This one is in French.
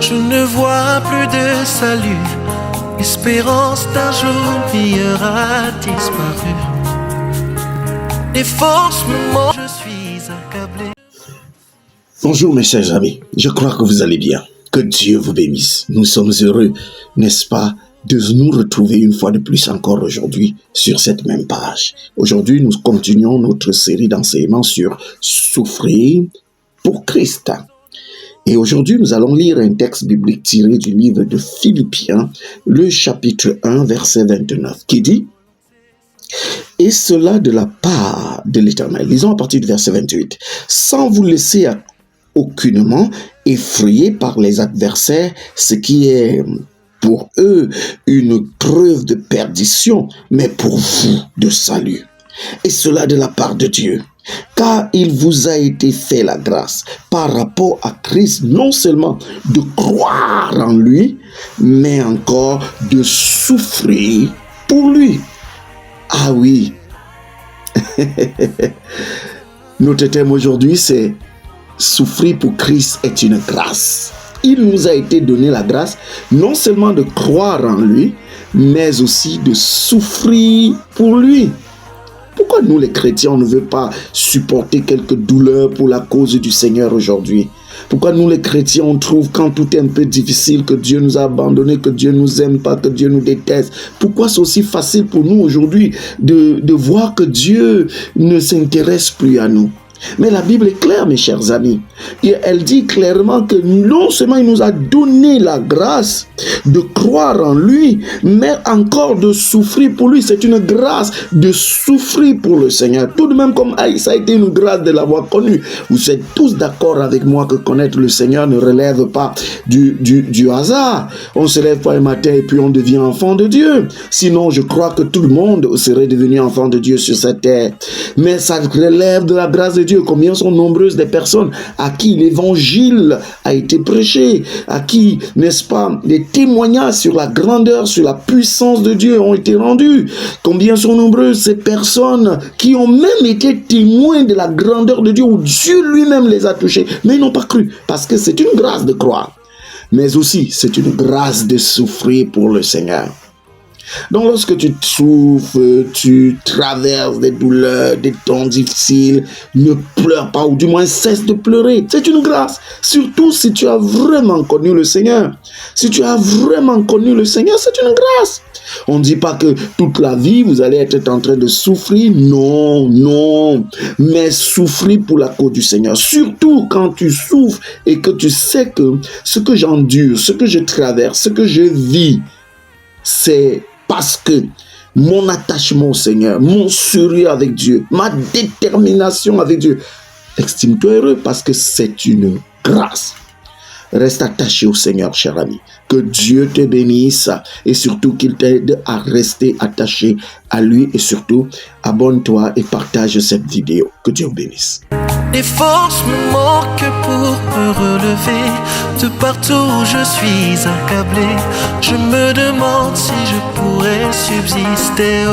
Je ne vois plus de salut. L'espérance d'un jour meilleur a disparu. Les forces me manquent, je suis accablé. Bonjour mes chers amis, je crois que vous allez bien. Que Dieu vous bénisse. Nous sommes heureux, n'est-ce pas, de nous retrouver une fois de plus encore aujourd'hui sur cette même page. Aujourd'hui, nous continuons notre série d'enseignements sur souffrir pour Christ. Et aujourd'hui, nous allons lire un texte biblique tiré du livre de Philippiens, le chapitre 1, verset 29, qui dit « Et cela de la part de l'Éternel ». Lisons à partir du verset 28. « Sans vous laisser aucunement effrayés par les adversaires, ce qui est pour eux une preuve de perdition, mais pour vous de salut. Et cela de la part de Dieu. Car il vous a été fait la grâce par rapport à Christ, non seulement de croire en lui, mais encore de souffrir pour lui. » Ah oui. Notre thème aujourd'hui, c'est souffrir pour Christ est une grâce. Il nous a été donné la grâce, non seulement de croire en lui, mais aussi de souffrir pour lui. Pourquoi nous les chrétiens, on ne veut pas supporter quelques douleurs pour la cause du Seigneur aujourd'hui? Pourquoi nous les chrétiens, on trouve quand tout est un peu difficile que Dieu nous a abandonnés, que Dieu nous aime pas, que Dieu nous déteste? Pourquoi c'est aussi facile pour nous aujourd'hui de voir que Dieu ne s'intéresse plus à nous? Mais la Bible est claire, mes chers amis. Et elle dit clairement que non seulement il nous a donné la grâce de croire en lui, mais encore de souffrir pour lui. C'est une grâce de souffrir pour le Seigneur. Tout de même comme ça a été une grâce de l'avoir connu. Vous êtes tous d'accord avec moi que connaître le Seigneur ne relève pas du hasard. On ne se lève pas un matin et puis on devient enfant de Dieu. Sinon, je crois que tout le monde serait devenu enfant de Dieu sur cette terre. Mais ça relève de la grâce de Dieu. Combien sont nombreuses les personnes à qui l'évangile a été prêché, à qui, n'est-ce pas, des témoignages sur la grandeur, sur la puissance de Dieu ont été rendus. Combien sont nombreuses ces personnes qui ont même été témoins de la grandeur de Dieu, où Dieu lui-même les a touchés, mais ils n'ont pas cru, parce que c'est une grâce de croire, mais aussi c'est une grâce de souffrir pour le Seigneur. Donc lorsque tu souffres, tu traverses des douleurs, des temps difficiles, ne pleure pas, ou du moins cesse de pleurer. C'est une grâce, surtout si tu as vraiment connu le Seigneur. Si tu as vraiment connu le Seigneur, c'est une grâce. On ne dit pas que toute la vie, vous allez être en train de souffrir. Non, non. Mais souffrir pour la cause du Seigneur. Surtout quand tu souffres et que tu sais que ce que j'endure, ce que je traverse, ce que je vis, c'est parce que mon attachement au Seigneur, mon sérieux avec Dieu, ma détermination avec Dieu, estime-toi heureux parce que c'est une grâce. Reste attaché au Seigneur, cher ami. Que Dieu te bénisse et surtout qu'il t'aide à rester attaché à lui. Et surtout, abonne-toi et partage cette vidéo. Que Dieu vous bénisse. Les forces me manquent pour me relever. De partout où je suis accablé, je me demande si je pourrais subsister.